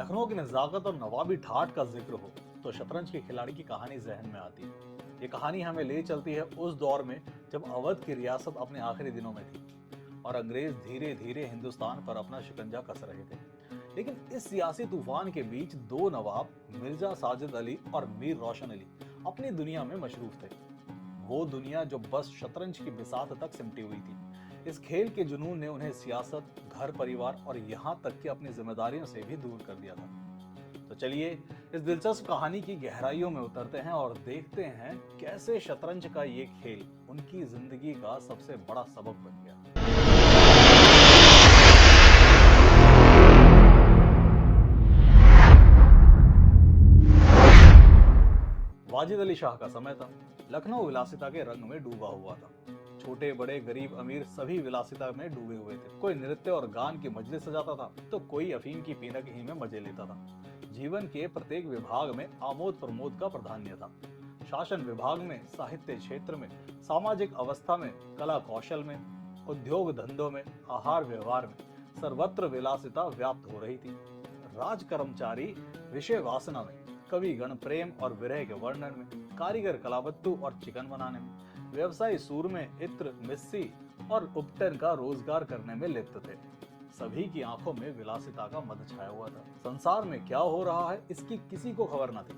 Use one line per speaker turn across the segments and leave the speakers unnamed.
लखनऊ की नजाकत और नवाबी ठाठ का जिक्र हो तो शतरंज के खिलाड़ी की कहानी जहन में आती है। ये कहानी हमें ले चलती है उस दौर में जब अवध की रियासत अपने आखिरी दिनों में थी और अंग्रेज धीरे धीरे हिंदुस्तान पर अपना शिकंजा कस रहे थे। लेकिन इस सियासी तूफान के बीच दो नवाब मिर्जा साजिद अली और मीर रोशन अली अपनी दुनिया में मशरूफ थे। वो दुनिया जो बस शतरंज की बिसात तक सिमटी हुई थी। इस खेल के जुनून ने उन्हें सियासत, घर परिवार और यहाँ तक कि अपनी जिम्मेदारियों से भी दूर कर दिया था। तो चलिए इस दिलचस्प कहानी की गहराइयों में उतरते हैं और देखते हैं कैसे शतरंज का ये खेल उनकी जिंदगी का सबसे बड़ा सबक बन गया। वाजिद अली शाह का समय था। लखनऊ विलासिता के रंग में डूबा हुआ था। छोटे बड़े गरीब अमीर सभी विलासिता में डूबे हुए थे। कोई नृत्य और गान की मजलिस सजाता था तो कोई अफीम की पीनक ही में मजे लेता था। जीवन के प्रत्येक विभाग में आमोद प्रमोद का प्राधान्य था। शासन विभाग में, साहित्य क्षेत्र में, सामाजिक अवस्था में, कला कौशल में, उद्योग धंधों में, आहार व्यवहार में सर्वत्र विलासिता व्याप्त हो रही थी। राज कर्मचारी विषय वासना में, कवि गण प्रेम और विरह के वर्णन में, कारीगर कलावत्तु और चिकन बनाने में, व्यवसायी सूर में इत्र, मिस्सी और उपटन का रोजगार करने में लिप्त थे। सभी की आंखों में विलासिता का मद छाया हुआ था। संसार में क्या हो रहा है इसकी किसी को खबर न थी।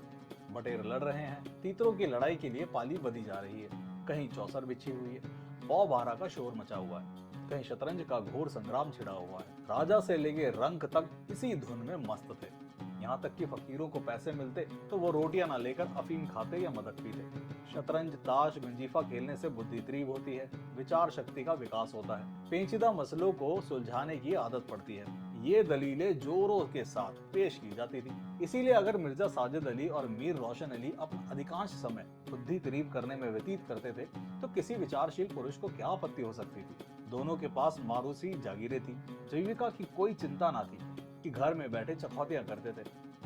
बटेर लड़ रहे हैं, तीतरों की लड़ाई के लिए पाली बधी जा रही है, कहीं चौसर बिछी हुई है, पौ बारह का शोर मचा हुआ है, कहीं शतरंज का घोर संग्राम छिड़ा हुआ है। राजा से लेके रंक तक इसी धुन में मस्त थे। यहाँ तक कि फकीरों को पैसे मिलते तो वो रोटियां ना लेकर अफीम खाते या मदक पीते। शतरंज, ताश, गंजीफा खेलने से बुद्धि तीव्र होती है, विचार शक्ति का विकास होता है, पेचीदा मसलों को सुलझाने की आदत पड़ती है। ये दलीलें जोरों के साथ पेश की जाती थी। इसीलिए अगर मिर्जा साजिद अली और मीर रोशन अली अपना अधिकांश समय बुद्धि तीव्र करने में व्यतीत करते थे तो किसी विचारशील पुरुष को क्या आपत्ति हो सकती थी। दोनों के पास मारूसी जागीरें थी, जीविका की कोई चिंता ना थी कि घर में बैठे चखौतियां करते थे।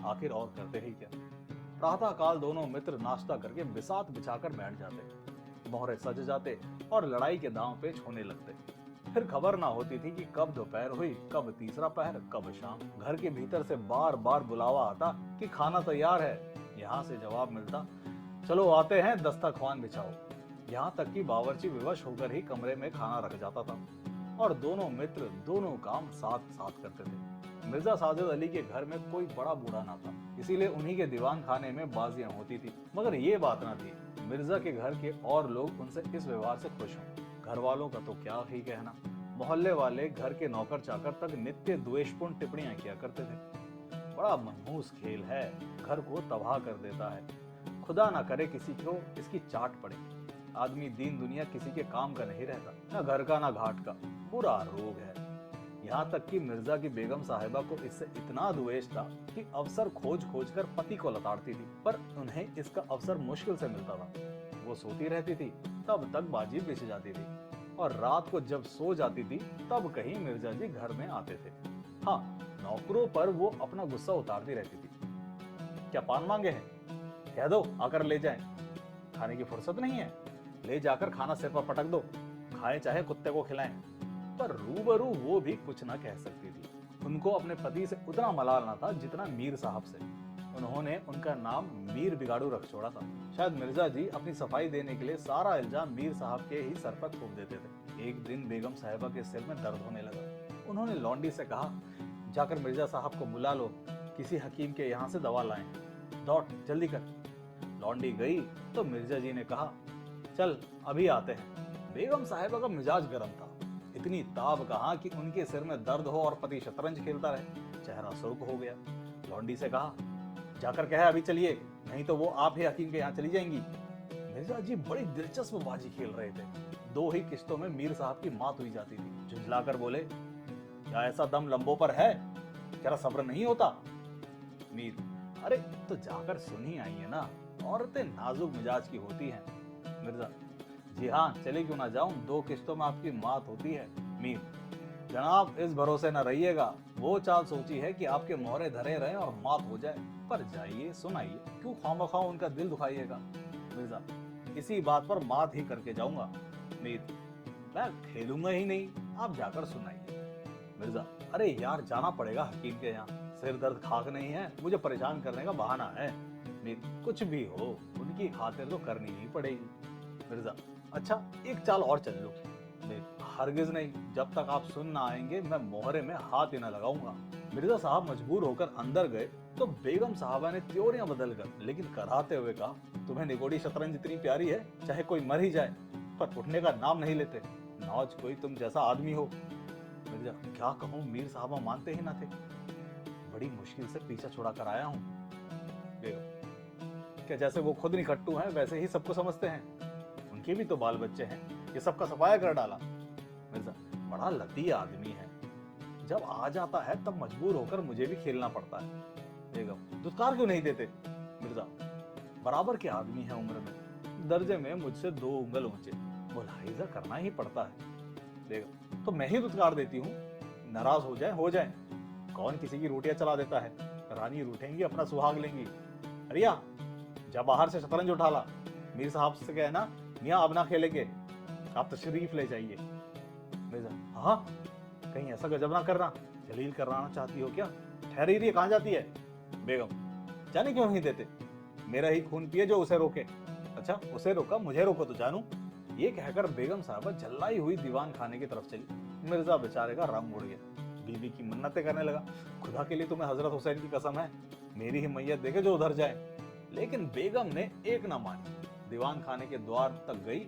आखिर और करते ही क्या। प्रातः काल दोनों मित्र नाश्ता करके बिसात बिछाकर बैठ जाते, मोहरे सज जाते और लड़ाई के दांव पेच होने लगते। फिर खबर ना होती थी कि कब दोपहर हुई, कब तीसरा पहर, कब शाम। घर के भीतर से बार बार बुलावा आता कि खाना तैयार है। यहाँ से जवाब मिलता, चलो आते हैं, दस्तरख्वान बिछाओ। यहाँ तक कि बावर्ची विवश होकर ही कमरे में खाना रख जाता था और दोनों मित्र दोनों काम साथ साथ करते थे। मिर्जा साजिद अली के घर में कोई बड़ा बूढ़ा ना था, इसीलिए उन्हीं के दीवान खाने में बाजियां होती थी। मगर ये बात ना थी मिर्जा के घर के और लोग उनसे इस व्यवहार से खुश हों। घर वालों का तो क्या ही कहना, मोहल्ले वाले, घर के नौकर चाकर तक नित्य द्वेषपूर्ण टिप्पणियां किया करते थे। बड़ा मनहूस खेल है, घर को तबाह कर देता है। खुदा ना करे किसी को इसकी चाट पड़े। आदमी दीन दुनिया किसी के काम का नहीं रहता, ना घर का ना घाट का। बुरा रोग है। यहाँ तक कि मिर्जा की बेगम साहिबा को इससे इतना द्वेष था कि अवसर खोज खोज कर पति को लताड़ती थी, पर उन्हें इसका अवसर मुश्किल से मिलता था। वो सोती रहती थी तब तक बाजी बिछ जाती थी और रात को जब सो जाती थी तब कहीं मिर्जा जी घर में आते थे। हाँ, नौकरों पर वो अपना गुस्सा उतारती रहती थी। क्या पान मांगे हैं? कह दो आकर ले जाएं। खाने की फुर्सत नहीं है? ले जाकर खाना सिर पर पटक दो, खाएं चाहे कुत्ते को खिलाएं। पर रूबरू वो भी कुछ ना कह सकती थी। उनको अपने पति से उतना मलाल ना था जितना मीर साहब से। उन्होंने उनका नाम मीर बिगाड़ू रख छोड़ा था। शायद मिर्जा जी अपनी सफाई देने के लिए सारा इल्जाम मीर साहब के ही सर पर थोप देते थे। एक दिन बेगम साहिबा के सिर में दर्द होने लगा। उन्होंने लौंडी से कहा, जाकर मिर्जा साहब को बुला लो, किसी हकीम के यहाँ से दवा लाएं। दौड़, जल्दी कर। लौंडी गई तो मिर्जा जी ने कहा, चल अभी आते हैं। बेगम साहिबा का मिजाज गर्म था। इतनी ताब कहा कि उनके सिर में दर्द हो और पति शतरंज खेलता रहे। चेहरा सुर्ख हो गया। लौंडी से कहा, जाकर कहे अभी चलिए, नहीं तो वो आप ही हकीम के यहाँ चली जाएंगी। मिर्जा जी बड़ी दिलचस्प बाजी खेल रहे थे। दो ही किश्तों में मीर साहब की मात हुई जाती थी। झुंझलाकर बोले, क्या ऐसा दम लंबों पर है? जरा सब्र नहीं होता? मीर, अरे तो जाकर सुन ही आई है ना, औरतें नाजुक मिजाज की होती हैं। मिर्जा, जी हाँ, चले क्यों ना जाऊं, दो किश्तों में आपकी मात होती है। मीर, जनाब इस भरोसे न रहिएगा, वो चाल सोची है कि आपके मोहरे धरे रहे और मात हो जाए। पर जाइए, सुनाइए, क्यों खामखा उनका दिल दुखाइएगा। मिर्जा, इसी बात पर मात ही करके जाऊंगा। मीर, मैं खेलूंगा ही नहीं, आप जाकर सुनाइए। मिर्जा, अरे यार जाना पड़ेगा हकीम के यहाँ, सिर दर्द खाक नहीं है, मुझे परेशान करने का बहाना है। मीर, कुछ भी हो, उनकी खातिर तो करनी ही पड़ेगी। मिर्जा, अच्छा एक चाल और चल लो। मीर, हरगिज नहीं, जब तक आप सुन ना आएंगे मैं मोहरे में हाथ ही ना लगाऊंगा। मिर्जा साहब मजबूर होकर अंदर गए तो बेगम साहबा ने त्योरियां बदल कर लेकिन कराते हुए कहा, तुम्हें निगोड़ी शतरंज इतनी प्यारी है, चाहे कोई मर ही जाए, पर उठने का नाम नहीं लेते। नौज कोई तुम जैसा आदमी हो। मिर्जा, क्या कहूँ, मीर साहबा मानते ही ना थे। बड़ी मुश्किल से पीछा छुड़ा कर आया हूँ। बेगम, क्या जैसे वो खुद निखट्टू हैं वैसे ही सबको समझते हैं? उनके भी तो बाल बच्चे हैं, ये सबका सफाया कर डाला। मिर्जा, बड़ा लती आदमी है, जब आ जाता है तब मजबूर होकर मुझे भी खेलना पड़ता है। बेगम, दुत्कार क्यों नहीं देते? मिर्जा, बराबर के आदमी है उम्र में, दर्जे में मुझसे 2 उंगल ऊंचे, मुलाहिजा करना ही पड़ता है। बेगम, तो मैं ही दुत्कार देती हूँ, नाराज हो जाए, कौन किसी की रोटियां चला देता है? रानी रूठेंगी, अपना सुहाग लेंगी। रिया, जा बाहर से शतरंज उठा ला, मीर साहब से कहना मियाँ अब ना खेलेंगे, आप तशरीफ ले जाइए। मिर्जा, हाँ, कहीं ऐसा गजब ना करना, जलील कराना चाहती हो क्या? ठहरी रही कहाँ जाती है? बेगम, जाने क्यों नहीं देते, मेरा ही खून पिए जो उसे रोके। अच्छा, उसे रोका, मुझे रोको तो जानू। ये कहकर बेगम साहबा जल्लाई हुई दीवान खाने की तरफ चली। मिर्जा बेचारे का रंग उड़ गया, बीबी की मन्नतें करने लगा, खुदा के लिए तुम्हें हजरत हुसैन की कसम है, मेरी ही मैयत देखे जो उधर जाए। लेकिन बेगम ने एक ना मानी, दीवान खाने के द्वार तक गई,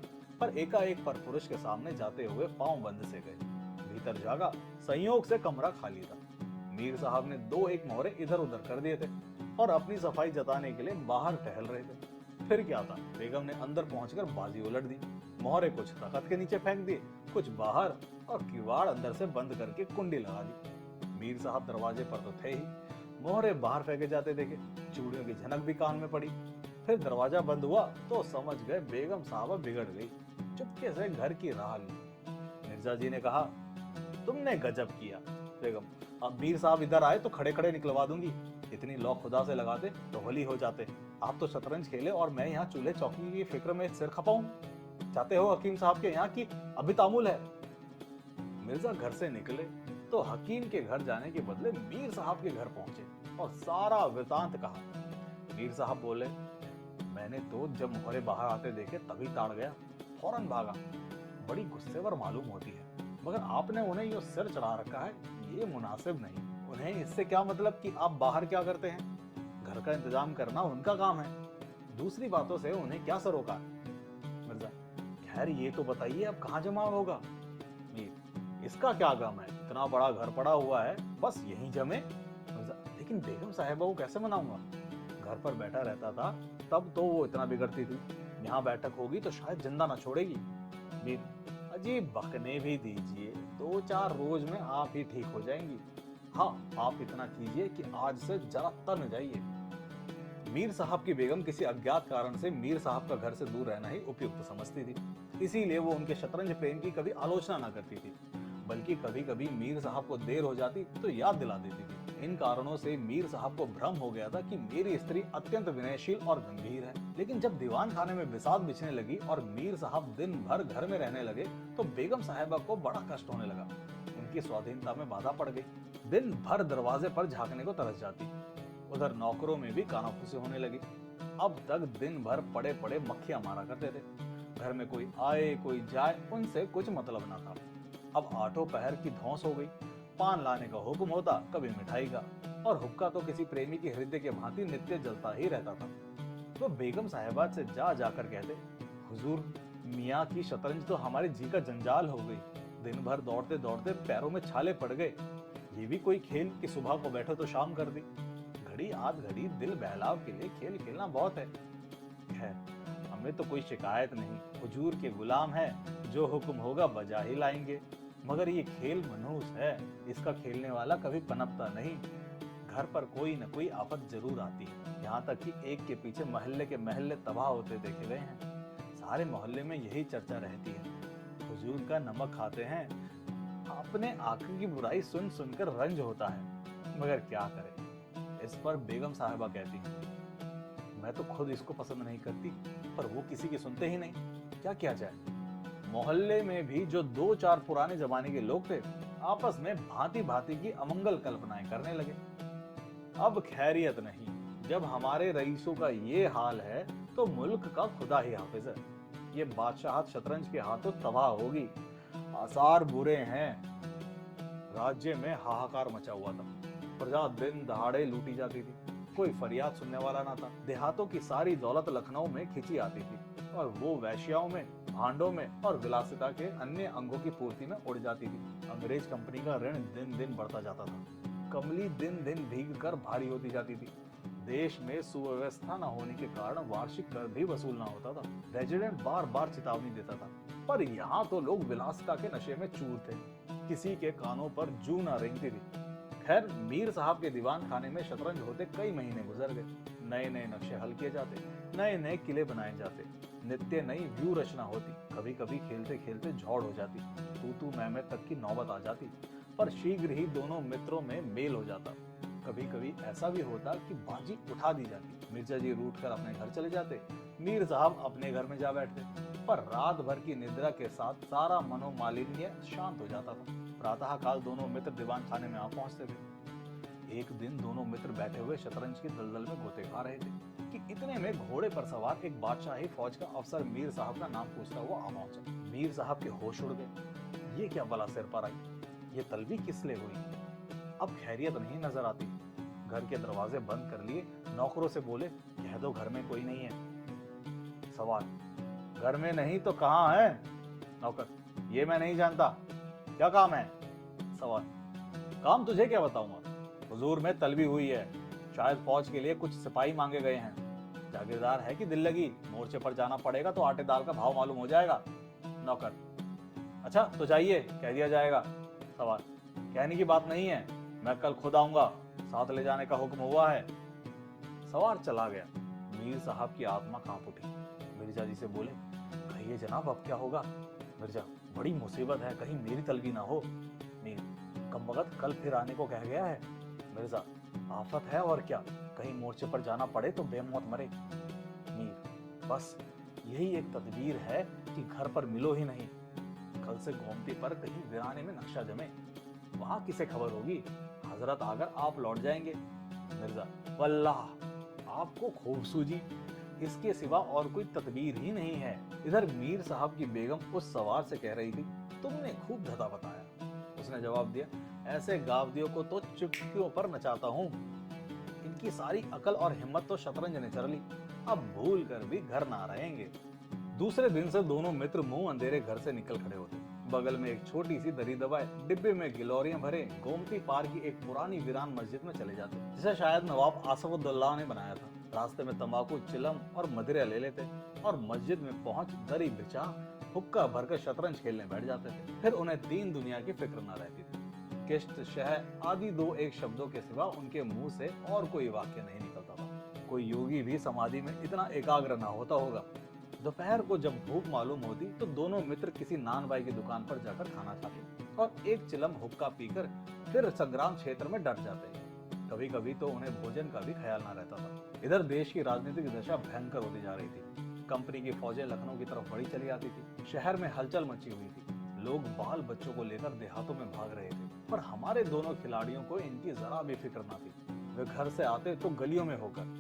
पर एकाएक पर पुरुष के सामने जाते हुए पांव बंद से गए। भीतर जागा, संयोग से कमरा खाली था। मीर साहब ने 2-1 मोहरे इधर उधर कर दिए थे और अपनी सफाई जताने के लिए बाहर टहल रहे थे। फिर क्या था, बेगम ने अंदर पहुंचकर बाजी उलट दी, मोहरे कुछ तख्त के नीचे फेंक दिए, कुछ बाहर, और किवाड़ अंदर से बंद करके कुंडी लगा दी। मीर साहब दरवाजे पर तो थे ही, मोहरे बाहर फेंके जाते देखे, चूड़ियों की झनक भी कान में पड़ी। फिर दरवाजा बंद हुआ तो समझ गए बेगम साहबा बिगड़ गई, चुपके से घर की राह ली। मिर्जा जी ने कहा, तुमने गजब किया। बेगम, अब मीर साहब इधर आए तो खड़े खड़े निकलवा दूंगी, इतनी लौ खुदा से लगाते तो होली हो जाते। आप तो शतरंज खेले और मैं यहाँ चूल्हे चौकी की फिक्र में सिर खपाऊं। चाहते हो हकीम साहब के यहाँ की अभी तामुल है? मिर्जा घर से निकले तो हकीम के घर जाने के बदले मीर साहब के घर पहुंचे और सारा वृतांत कहा। मीर साहब बोले, मैंने तो जब मोहरे बाहर आते देखे तभी ताड़ गया, फौरन भागा। बड़ी गुस्सेवर मालूम होती है, मगर आपने उन्हें यो सिर चढ़ा रखा है, ये मुनासिब नहीं। उन्हें इससे क्या मतलब कि आप बाहर क्या करते हैं? घर का इंतजाम करना उनका काम है, दूसरी बातों से उन्हें क्या सरोकार? मिर्जा, खैर ये तो बताइए अब कहाँ जमा होगा? मीर, इसका क्या गम है, इतना बड़ा घर पड़ा हुआ है, बस यहीं जमे। मिर्जा, लेकिन बेगम साहिबा को कैसे मनाऊंगा? घर पर बैठा रहता था तब तो वो इतना बिगड़ती थी, यहाँ बैठक होगी तो शायद जिंदा ना छोड़ेगी। मीर, अजीब बकने भी दीजिए, 2-4 रोज में आप ही ठीक हो जाएंगी। हाँ, आप इतना कीजिए कि आज से जरा तन जाइए। मीर साहब की बेगम किसी अज्ञात कारण से मीर साहब का घर से दूर रहना ही उपयुक्त समझती थी, इसीलिए वो उनके शतरंज प्रेम की कभी आलोचना ना करती थी, बल्कि कभी कभी मीर साहब को देर हो जाती तो याद दिला देती थी। इन कारणों से मीर साहब को भ्रम हो गया था कि मेरी स्त्री अत्यंत विनयशील और गंभीर है। लेकिन जब दीवान खाने में बिसात बिछने लगी और मीर साहब दिन भर घर में रहने लगे तो बेगम साहिबा को बड़ा कष्ट होने लगा, उनकी स्वाधीनता में बाधा पड़ गई। दिन भर दरवाजे पर झांकने को तरस जाती, उधर नौकरों में भी कानाफूसी होने लगी। अब तक दिन भर पड़े पड़े मक्खियां मारा करते थे, घर में कोई आए कोई जाए उनसे कुछ मतलब ना था। अब 8 पहर की धौंस हो गई, पान लाने का हुक्म होता, कभी मिठाई का, और हुक्का तो किसी प्रेमी के हृदय के भांति नित्य जलता ही रहता था। तो बेगम साहिबा से जा जाकर कहते, हुजूर, मियाँ की शतरंज तो हमारे जी का जंजाल हो गई, दिन भर दौड़ते दौड़ते पैरों में छाले पड़ गए, ये भी कोई खेल कि सुबह को बैठो तो शाम कर दी। घड़ी आध घड़ी दिल बहलाव के लिए खेल खेलना बहुत है। खैर, हमें तो कोई शिकायत नहीं, हुजूर के गुलाम है, जो हुक्म होगा बजा ही लाएंगे। मगर ये खेल मनहूस है, इसका खेलने वाला कभी पनपता नहीं। घर पर कोई न कोई आफत जरूर आती है, यहाँ तक कि एक के पीछे महल्ले के महल्ले तबाह होते देखे गए हैं। सारे मोहल्ले में यही चर्चा रहती है, हुजूर का नमक खाते हैं। अपने आका की बुराई सुन सुनकर रंज होता है, मगर क्या करें। इस पर बेगम साहिबा कहती है, मैं तो खुद इसको पसंद नहीं करती, पर वो किसी की सुनते ही नहीं, क्या किया जाए। मोहल्ले में भी जो 2-4 पुराने जमाने के लोग थे, आपस में भांति भांति की अमंगल कल्पनाएं करने लगे। अब खैरियत नहीं। जब हमारे रईसों का ये हाल है तो मुल्क का खुदा ही हाफिज है। ये बादशाहत शतरंज के हाथों तबाह होगी। आसार बुरे हैं। राज्य में हाहाकार मचा हुआ था। प्रजा दिन दहाड़े लूटी जाती थी। कोई फरियाद सुनने वाला ना था। देहातों की सारी दौलत लखनऊ में खिंची आती थी और वो वैश्याओं में, भांडों में और विलासिता के अन्य अंगों की पूर्ति में उड़ जाती थी। अंग्रेज कंपनी का ऋण दिन दिन बढ़ता जाता था। कमली दिन दिन भीग कर भारी होती जाती थी। देश में सुव्यवस्था न होने के कारण वार्षिक कर भी वसूल न होता था। रेजिडेंट बार बार चेतावनी देता था, पर यहाँ तो लोग विलासिता के नशे में चूर थे। किसी के कानों पर जू न रेंगती थी। खैर, मीर साहब के दीवान खाने में शतरंज होते कई महीने गुजर गए। नए नए नक्शे हल किए जाते, नए नए किले बनाए जाते, नित्य नई व्यू रचना होती। कभी कभी खेलते खेलते झौड़ हो जाती, तू मैं तक की नौबत आ जाती, पर शीघ्र ही दोनों मित्रों में मेल हो जाता। कभी कभी ऐसा भी होता कि बाजी उठा दी जाती। मिर्जा जी रूठ कर अपने घर चले जाते, मीर साहब अपने घर में जा बैठते, पर रात भर की निद्रा के साथ सारा मनोमालिन्य शांत हो जाता था। प्रातः काल दोनों मित्र दीवान खाने में आ पहुंचते थे। एक दिन दोनों मित्र बैठे हुए शतरंज की दलदल में गोते खा रहे थे कि इतने में घोड़े पर सवार एक बादशाही फौज का अफसर मीर साहब का नाम पूछता हुआ आ पहुंचा। मीर साहब के होश उड़ गए। ये क्या बला सिर पर आई? ये तलवी किस लिए हुई? अब खैरियत नहीं नजर आती। घर के दरवाजे बंद कर लिए, नौकरों से बोले, कह दो घर में कोई नहीं है। सवाल, घर में नहीं तो कहाँ है? नौकर, ये मैं नहीं जानता, क्या काम है? सवाल, काम तुझे क्या बताऊंगा, हुजूर में तलबी हुई है, शायद फौज के लिए कुछ सिपाही मांगे गए हैं। जागीरदार है कि दिल लगी, मोर्चे पर जाना पड़ेगा तो आटे दाल का भाव मालूम हो जाएगा। नौकर, अच्छा तो जाइए, कह दिया जाएगा। सवाल, कहने की बात नहीं है, मैं कल खुद आऊंगा, साथ ले जाने का हुक्म हुआ है। सवार चला गया। मीर साहब की आत्मा कांप उठी। मिर्जा जी से बोले, कहिए जनाब अब क्या होगा? मिर्जा, बड़ी मुसीबत है, कहीं मेरी तलबी ना हो। मीर, कमबख्त कल फिर आने को कह गया है। मिर्जा, आफत है और क्या, कहीं मोर्चे पर जाना पड़े तो बेमौत मरे। मीर, बस यही एक तदबीर है कि घर पर मिलो ही नहीं। कल से गोमती पर कहीं वीराने में नक्शा जमे, वहां किसे खबर होगी? हजरत आकर आप लौट जाएंगे। मिर्जा, वल्लाह आपको खूब सूझी, इसके सिवा और कोई तदबीर ही नहीं है। इधर मीर साहब की बेगम उस सवार से कह रही थी, तुमने खूब धता बताया। उसने जवाब दिया, ऐसे गावदियों को तो चुटकियों पर नचाता हूँ। इनकी सारी अकल और हिम्मत तो शतरंज ने चर ली, अब भूल कर भी घर ना रहेंगे। दूसरे दिन से दोनों मित्र मुंह अंधेरे घर से निकल खड़े होते। बगल में एक छोटी सी दरी दबाए, डिब्बे में गिलोरियां भरे, गोमती पार की एक पुरानी वीरान मस्जिद में चले जाते, जिसे शायद नवाब आसफउद्दौला ने बनाया था। रास्ते में तंबाकू, चिलम और मदिरा ले लेते और मस्जिद में पहुंच दरी बिछा हुक्का भरकर शतरंज खेलने बैठ जाते थे। फिर उन्हें दीन दुनिया की फिक्र न रहती थी। किश्त, शह आदि दो एक शब्दों के सिवा उनके मुंह से और कोई वाक्य नहीं निकलता था। कोई योगी भी समाधि में इतना एकाग्र न होता होगा। दोपहर को जब भूख मालूम होती तो दोनों मित्र किसी नान बाई की दुकान पर जाकर खाना खाते और एक चिलम हुक्का पीकर फिर संग्राम क्षेत्र में डट जाते। कभी कभी तो उन्हें भोजन का भी ख्याल न रहता था। इधर देश की राजनीतिक दशा भयंकर होती जा रही थी। कंपनी की फौजें लखनऊ की तरफ बढ़ी चली आती थी। शहर में हलचल मची हुई थी। लोग बाल बच्चों को लेकर देहातों में भाग रहे थे, पर हमारे दोनों खिलाड़ियों को इनकी जरा भी फिक्र न थी। वे घर से आते तो गलियों में होकर।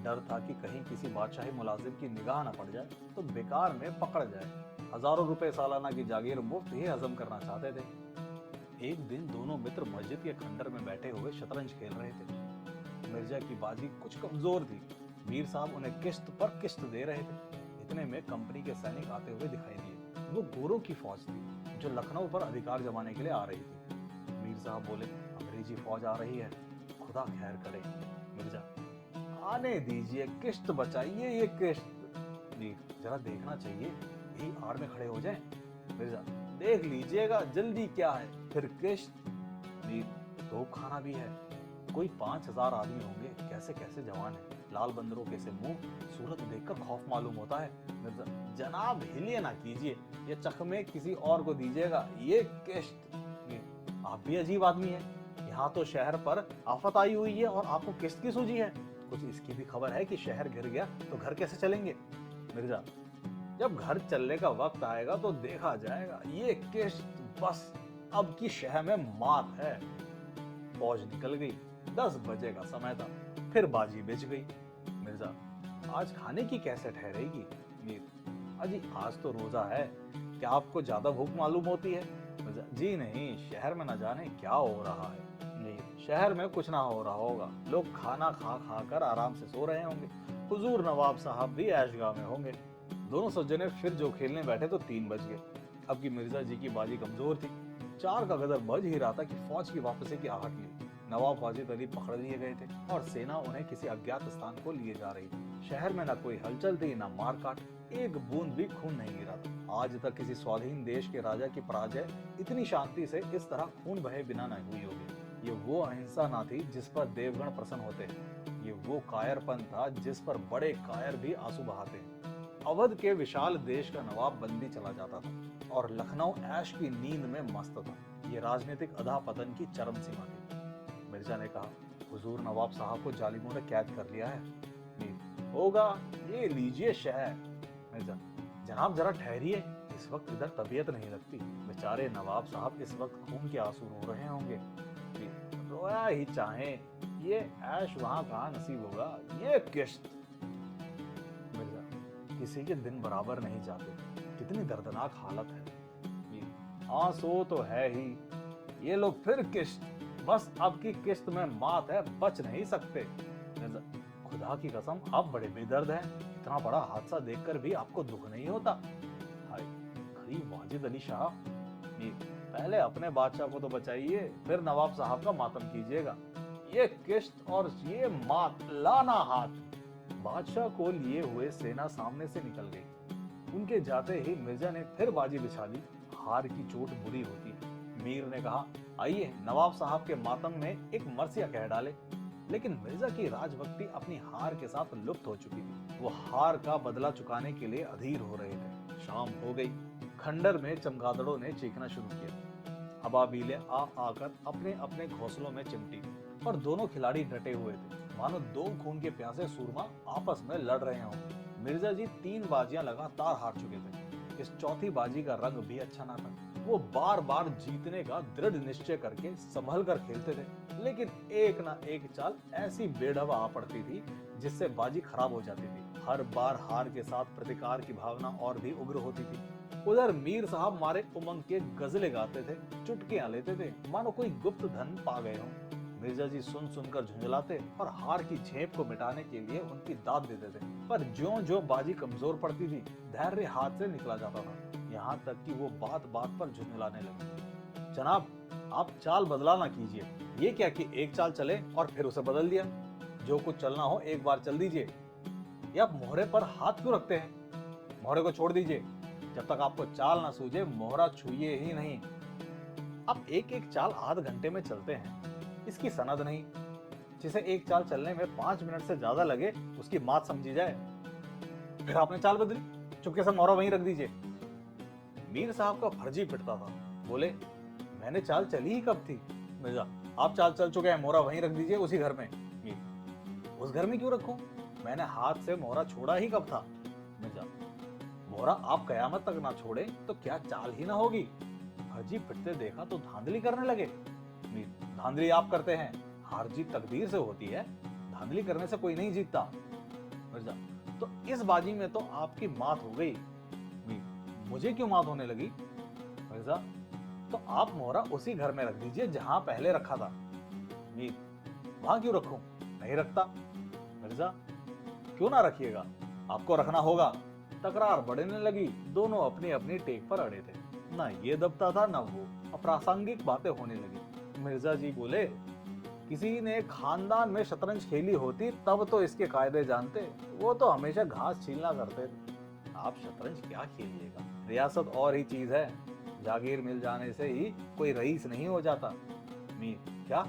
डर था कि कहीं किसी बादशाही मुलाजिम की निगाह न पड़ जाए तो बेकार में पकड़ जाए। हजारों रुपए सालाना की जागीर मुफ्त ही हजम करना चाहते थे। एक दिन दोनों मित्र मस्जिद के खंडर में बैठे हुए शतरंज खेल रहे थे। मिर्जा की बाजी कुछ कमजोर थी। मीर साहब उन्हें किश्त पर किश्त दे रहे थे। इतने में कंपनी के सैनिक आते हुए दिखाई दिए। वो गोरों की फौज थी जो लखनऊ पर अधिकार जमाने के लिए आ रही थी। मीर साहब बोले, अंग्रेजी फौज आ रही है, खुदा खैर करे। मिर्जा, आने दीजिए, किश्त बचाइए, ये किश्त। मीर, जरा देखना चाहिए, यही आड़ में खड़े हो जाएं। मिर्जा, देख लीजिएगा, जल्दी क्या है, फिर किश्त। मीर, तोप खाना भी है, कोई 5000 आदमी होंगे, कैसे कैसे जवान है, लाल बंदरों के से मुंह, सूरत देखकर खौफ मालूम होता है। मिर्जा, जनाब हिलिए ना कीजिए, ये चकमे किसी और को दीजिएगा, ये किश्त। मीर, आप भी अजीब आदमी हैं, यहाँ तो शहर पर आफत आई हुई है और आपको किश्त की सूझी है। कुछ इसकी भी खबर है कि शहर गिर गया तो घर कैसे चलेंगे? मिर्जा, जब घर चलने का वक्त आएगा तो देखा जाएगा, ये किश्त बस अब की शहर में मात है। फौज निकल गई। 10 बजे का समय था। फिर बाजी बिछ गई। मिर्जा, आज खाने की कैसे ठहरेगी? मीर, अजी आज तो रोजा है, क्या आपको ज्यादा भूख मालूम होती है? मिर्जा, जी नहीं, शहर में न जाने क्या हो रहा है। मीर, शहर में कुछ ना हो रहा होगा, लोग खाना खा खा कर आराम से सो रहे होंगे। हुजूर नवाब साहब भी ऐशगाह में होंगे। दोनों सज्जने फिर जो खेलने बैठे तो 3 बज गए। अब की मिर्जा जी की बाजी कमजोर थी। 4 का गदर बज ही रहा था कि फौज की वापसी की आहट मिली। नवाब वाजिद अली पकड़ लिए गए थे और सेना उन्हें किसी अज्ञात स्थान को लिए जा रही थी। शहर में न कोई हलचल थी, न मारकाट, एक बूंद भी खून नहीं गिरा था। आज तक किसी स्वाधीन देश के राजा की पराजय इतनी शांति से इस तरह खून बहे बिना न हुई होगी। ये वो अहिंसा ना थी जिस पर देवगण प्रसन्न होते हैं। ये वो कायरपन था जिस पर बड़े कायर भी आंसू बहाते हैं। अवध के विशाल देश का नवाब बंदी चला जाता था और लखनऊ ऐश की नींद में मस्त था। ये राजनीतिक अधःपतन की चरम सीमा थी। मिर्जा ने कहा, हुजूर नवाब साहब को जालिमों ने कैद कर लिया है। मीर, होगा, ये लीजिए शहर। मिर्जा, जनाब जरा ठहरिए, इस वक्त इधर तबीयत नहीं लगती। बेचारे नवाब साहब इस वक्त खून के आंसू रो रहे होंगे। मीर, रोया ही चाहे, ये ऐश वहां कहाँ नसीब होगा, ये किश्त। मिर्जा, किसी के दिन बराबर नहीं जाते, कितनी दर्दनाक हालत है। हाँ सो तो है ही, ये लोग फिर किश्त, बस अब की किश्त में मात है, बच नहीं सकते। मिर्जा, खुदा की कसम आप बड़े बेदर्द हैं, इतना बड़ा हादसा देखकर भी आपको दुख नहीं होता। हाय गरीब वाजिद अली शाह। पहले अपने बादशाह को तो बचाइए, फिर नवाब साहब का मातम कीजिएगा। ये किश्त और ये मात, लाना हाथ। बादशाह को लिए हुए सेना सामने से निकल गई। उनके जाते ही मिर्जा ने फिर बाजी बिछा ली। हार की चोट बुरी होती है। मीर ने कहा, आइए नवाब साहब के मातम में एक मरसिया कह डाले। लेकिन मिर्जा की राजभक्ति अपनी हार के साथ लुप्त हो चुकी थी। वो हार का बदला चुकाने के लिए अधीर हो रहे थे। शाम हो गई। खंडर में चमगादड़ों ने चीखना शुरू किया। अबाबीलें आ आकर अपने अपने घोंसलों में चिमटी और दोनों खिलाड़ी डटे हुए थे, मानो दो खून के प्यासे सूरमा आपस में लड़ रहे हों। मिर्जा जी 3 बाजियां लगातार हार चुके थे। इस चौथी बाजी का रंग भी अच्छा ना था। वो बार बार जीतने का दृढ़ निश्चय करके संभल कर खेलते थे, लेकिन एक ना एक चाल ऐसी बेढब आ पड़ती थी जिससे बाजी खराब हो जाती थी। हर बार हार के साथ प्रतिकार की भावना और भी उग्र होती थी। उधर मीर साहब मारे उमंग के गजले गाते थे, चुटकियां लेते थे, मानो कोई गुप्त धन पा गए हों। मिर्जा जी सुन सुनकर झुंझलाते और हार की झेप को मिटाने के लिए उनकी दाद देते थे। पर ज्यों-ज्यों बाजी कमजोर पड़ती थी, धैर्य हाथ से निकला जाता था। यहाँ तक कि वो बात बात पर झुंझलाने लगे। जनाब, आप चाल बदला ना कीजिए। ये क्या कि एक चाल चले और फिर उसे बदल दिया। जो कुछ चलना हो एक बार चल दीजिए। या आप मोहरे पर हाथ क्यों रखते हैं? मोहरे को छोड़ दीजिए। जब तक आपको चाल ना सूझे मोहरा छुइए ही नहीं। आप एक एक चाल आध घंटे में चलते हैं, इसकी सनद नहीं। जिसे एक चाल चलने में 5 मिनट से ज्यादा लगे उसकी मात समझी जाए। फिर आपने चाल बदली, चुपके से मोहरा वहीं रख दीजिए। मीर साहब का फर्जी पिटता था। बोले, मैंने चाल चली ही कब थी? मिर्जा, आप चाल चल चुके हैं, मोहरा वहीं रख दीजिए, उसी घर में। मीर, उस घर में क्यों रखूं? मैंने हाथ से मोहरा छोड़ा ही कब था? मिर्जा, मोहरा आप कयामत तक ना छोड़े तो क्या चाल ही ना होगी? फर्जी पिटते देखा तो धांधली करने लगे। मीर, धांधली आप करते हैं, हार जीत तकदीर से होती है, धांधली करने से कोई नहीं जीतता। मिर्जा, तो इस बाजी में तो आपकी मात हो गई। मीर, मुझे क्यों मात होने लगी? मिर्जा, तो आप मोहरा उसी घर में रख दीजिए जहां पहले रखा था। मीर, वहां क्यों रखूं? नहीं रखता। मिर्जा, क्यों ना रखिएगा, आपको रखना होगा। तकरार बढ़ने लगी। दोनों अपनी अपनी टेक पर अड़े थे। ना ये दबता था ना वो। अप्रासंगिक बातें होने लगी। मिर्जा जी बोले, किसी ने खानदान में शतरंज खेली होती तब तो इसके कायदे जानते, वो तो हमेशा घास छीलना करते थे। आप शतरंज क्या खेलिएगा, रियासत और ही चीज है। जागीर मिल जाने से ही कोई रईस नहीं हो जाता। मीर, क्या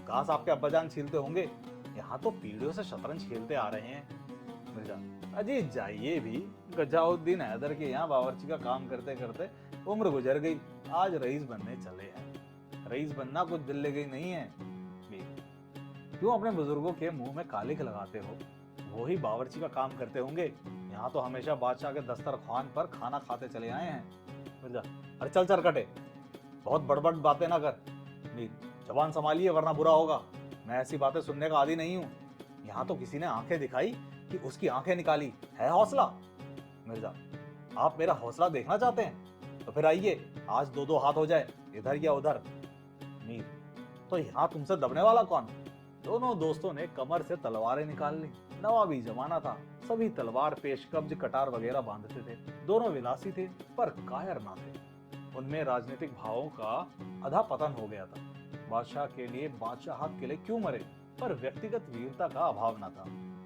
घास आपके अब्बाजान छीलते होंगे? यहाँ तो पीढ़ियों से शतरंज खेलते आ रहे हैं। मिर्जा, अजी जाइए भी, गजाउद्दीन हैदर के यहाँ बावर्ची का काम करते करते उम्र गुजर गई, आज रईस बनने चले हैं। रईस बनना कुछ दिल ले गई नहीं है। क्यों अपने बुजुर्गों के मुंह में कालिख लगाते हो? वो ही बावर्ची का काम करते होंगे। यहाँ तो हमेशा बादशाह के दस्तरखान पर खाना खाते चले आए हैं। मिर्जा, अरे चल चरकटे, बहुत बड़बड़ बातें ना कर। मीर, जबान संभालिए वरना बुरा होगा। मैं ऐसी बातें सुनने का आदी नहीं हूँ। यहाँ तो किसी ने आंखें दिखाई कि उसकी आंखें निकाली। है हौसला? मिर्जा, आप मेरा हौसला देखना चाहते हैं? तो फिर आइए, आज दो दो हाथ हो जाए, इधर या उधर। मीर, तो यहाँ तुमसे दबने वाला कौन? दोनों दोस्तों ने कमर से तलवारें निकाल ली। नवाबी जमाना था, सभी तलवार, पेश कब्ज, कटार वगैरह बांधते थे। दोनों विलासी थे पर कायर ना थे। उनमें राजनीतिक भावों का अधा पतन हो गया था। बादशाह के लिए बादशाहत के लिए क्यों मरे, पर व्यक्तिगत वीरता का अभाव न था।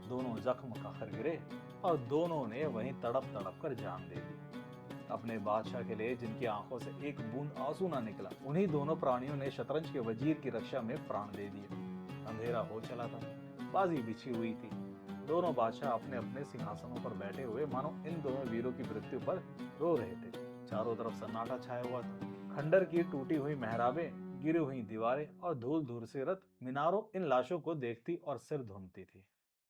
दोनों जख्म खाकर गिरे और दोनों ने वहीं तड़प तड़प कर जान दे दी। अपने बादशाह के लिए जिनकी आंखों से एक बूंद आंसू ना निकला, उन्हीं दोनों प्राणियों ने शतरंज के वजीर की रक्षा में प्राण दे दिए। अंधेरा हो चला था, बाजी बिछी हुई थी। दोनों बादशाह अपने अपने सिंहासनों पर बैठे हुए मानो इन दोनों वीरों की मृत्यु पर रो रहे थे। चारों तरफ सन्नाटा छाया हुआ था। खंडर की टूटी हुई मेहराबें, गिरी हुई दीवारें और धूल धूल से रत मीनारों इन लाशों को देखती और सिर धूमती थी।